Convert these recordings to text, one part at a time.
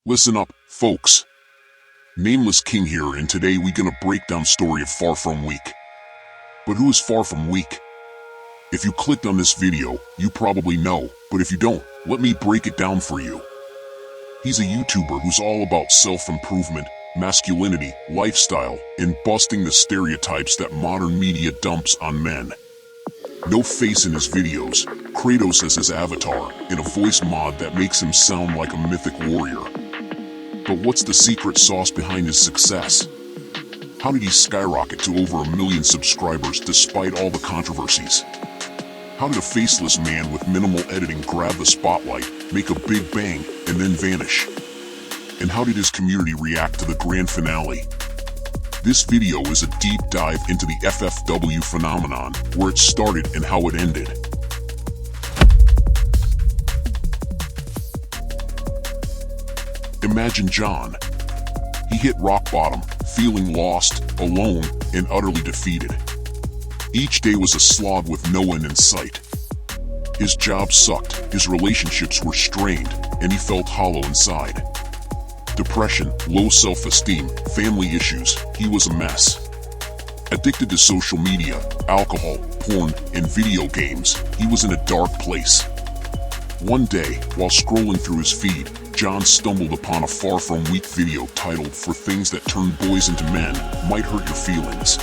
Listen up, folks. Nameless King here, and today we gonna break down story of FarFromWeak. But who is FarFromWeak? If you clicked on this video, you probably know, but if you don't, let me break it down for you. He's a YouTuber who's all about self-improvement, masculinity, lifestyle, and busting the stereotypes that modern media dumps on men. No face in his videos, Kratos as his avatar, and a voice mod that makes him sound like a mythic warrior. But what's the secret sauce behind his success? How did he skyrocket to over 1 million subscribers despite all the controversies? How did a faceless man with minimal editing grab the spotlight, make a big bang, and then vanish? And how did his community react to the grand finale? This video is a deep dive into the FFW phenomenon, where it started and how it ended. Imagine John. He hit rock bottom, feeling lost, alone, and utterly defeated. Each day was a slog with no end in sight. His job sucked, his relationships were strained, and he felt hollow inside. Depression, low self-esteem, family issues, he was a mess. Addicted to social media, alcohol, porn, and video games, he was in a dark place. One day, while scrolling through his feed, John stumbled upon a FarFromWeak video titled "For Things That Turn Boys into Men Might Hurt Your Feelings."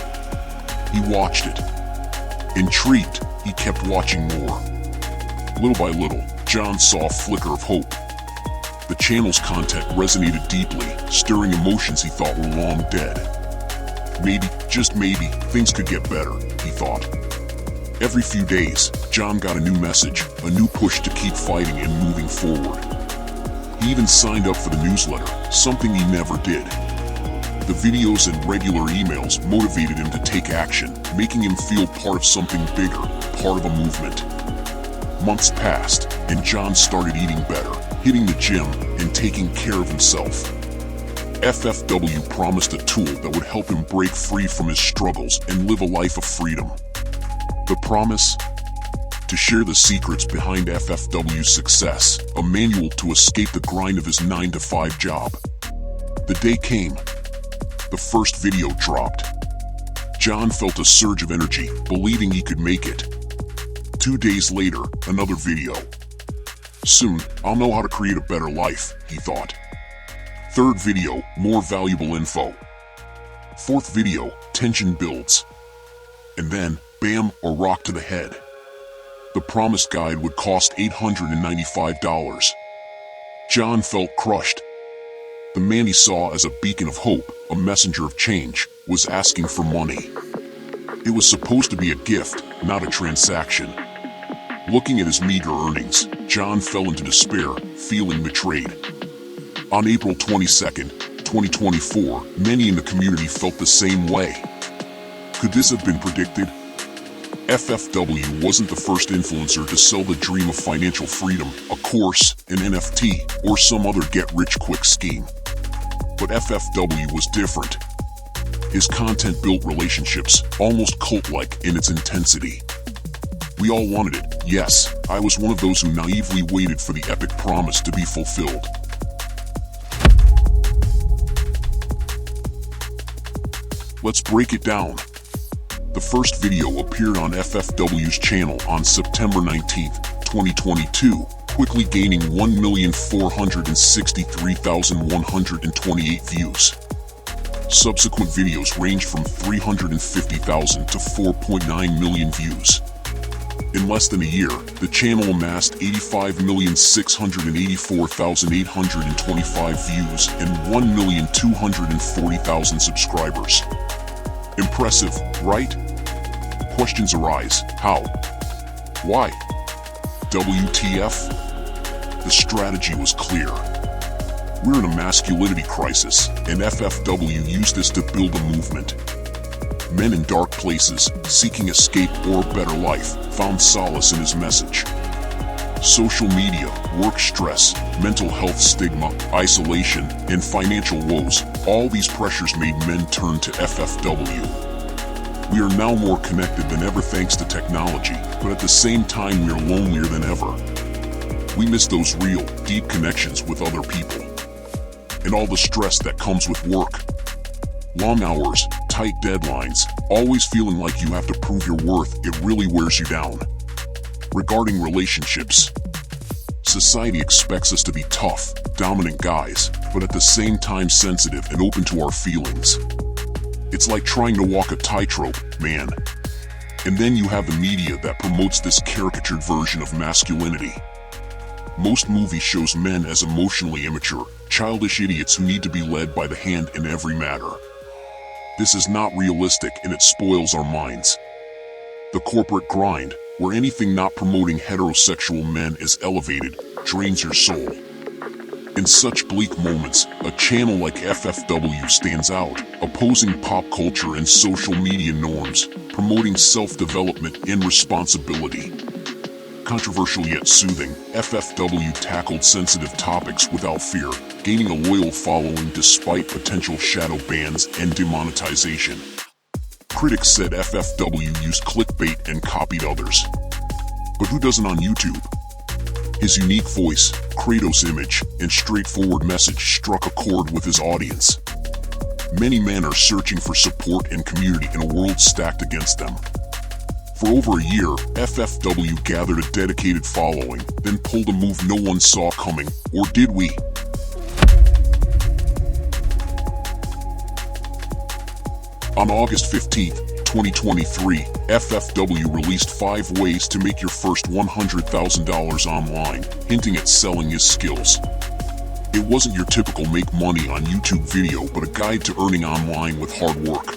He watched it. Intrigued, he kept watching more. Little by little, John saw a flicker of hope. The channel's content resonated deeply, stirring emotions he thought were long dead. Maybe, just maybe, things could get better, he thought. Every few days, John got a new message, a new push to keep fighting and moving forward. He even signed up for the newsletter, something he never did. The videos and regular emails motivated him to take action, making him feel part of something bigger, part of a movement. Months passed, and John started eating better, hitting the gym, and taking care of himself. FFW promised a tool that would help him break free from his struggles and live a life of freedom. The promise? To share the secrets behind FFW's success, a manual to escape the grind of his 9-to-5 job. The day came. The first video dropped. John felt a surge of energy, believing he could make it. 2 days later, another video. Soon, I'll know how to create a better life, he thought. Third video, more valuable info. Fourth video, tension builds. And then, bam, a rock to the head. The promised guide would cost $895. John felt crushed. The man he saw as a beacon of hope, a messenger of change, was asking for money. It was supposed to be a gift, not a transaction. Looking at his meager earnings, John fell into despair, feeling betrayed. On April 22nd, 2024, many in the community felt the same way. Could this have been predicted? FFW wasn't the first influencer to sell the dream of financial freedom, a course, an NFT, or some other get-rich-quick scheme. But FFW was different. His content built relationships, almost cult-like in its intensity. We all wanted it, yes, I was one of those who naively waited for the epic promise to be fulfilled. Let's break it down. The first video appeared on FFW's channel on September 19, 2022, quickly gaining 1,463,128 views. Subsequent videos ranged from 350,000 to 4.9 million views. In less than a year, the channel amassed 85,684,825 views and 1,240,000 subscribers. Impressive, right? Questions arise. How? Why? WTF? The strategy was clear. We're in a masculinity crisis, and FFW used this to build a movement. Men in dark places, seeking escape or a better life, found solace in his message. Social media, work stress, mental health stigma, isolation, and financial woes, all these pressures made men turn to FFW. We are now more connected than ever thanks to technology, but at the same time we are lonelier than ever. We miss those real, deep connections with other people. and all the stress that comes with work. Long hours, tight deadlines, always feeling like you have to prove your worth, it really wears you down. Regarding relationships, society expects us to be tough, dominant guys, but at the same time sensitive and open to our feelings. It's like trying to walk a tightrope, man. And then you have the media that promotes this caricatured version of masculinity. Most movies shows men as emotionally immature, childish idiots who need to be led by the hand in every matter. This is not realistic and it spoils our minds. The corporate grind, where anything not promoting heterosexual men is elevated, drains your soul. In such bleak moments, a channel like FFW stands out, opposing pop culture and social media norms, promoting self-development and responsibility. Controversial yet soothing, FFW tackled sensitive topics without fear, gaining a loyal following despite potential shadow bans and demonetization. Critics said FFW used clickbait and copied others. But who doesn't on YouTube? His unique voice, Kratos image, and straightforward message struck a chord with his audience. Many men are searching for support and community in a world stacked against them. For over a year, FFW gathered a dedicated following, then pulled a move no one saw coming, or did we? On August 15, 2023, FFW released 5 ways to make your first $100,000 online, hinting at selling his skills. It wasn't your typical make money on YouTube video, but a guide to earning online with hard work.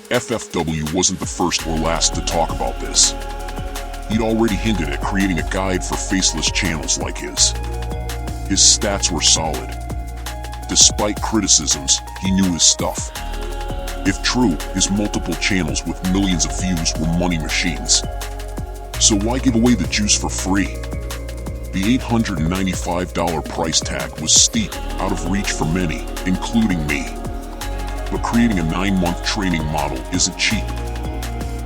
FFW wasn't the first or last to talk about this. He'd already hinted at creating a guide for faceless channels like his. His stats were solid. Despite criticisms, he knew his stuff. If true, his multiple channels with millions of views were money machines. So why give away the juice for free? The $895 price tag was steep, out of reach for many, including me. But creating a 9-month training model isn't cheap.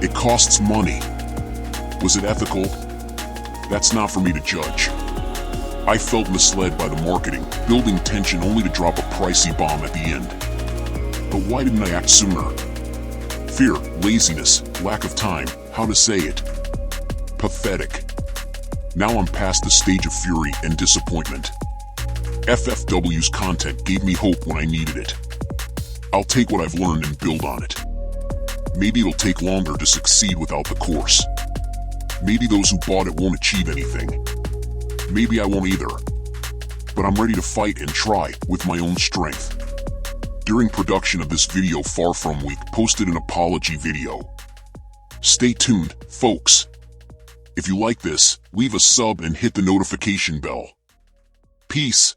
It costs money. Was it ethical? That's not for me to judge. I felt misled by the marketing, building tension only to drop a pricey bomb at the end. But why didn't I act sooner? Fear, laziness, lack of time, how to say it? Pathetic. Now I'm past the stage of fury and disappointment. FFW's content gave me hope when I needed it. I'll take what I've learned and build on it. Maybe it'll take longer to succeed without the course. Maybe those who bought it won't achieve anything. Maybe I won't either. But I'm ready to fight and try with my own strength. During production of this video, FarFromWeak posted an apology video. Stay tuned, folks. If you like this, leave a sub and hit the notification bell. Peace.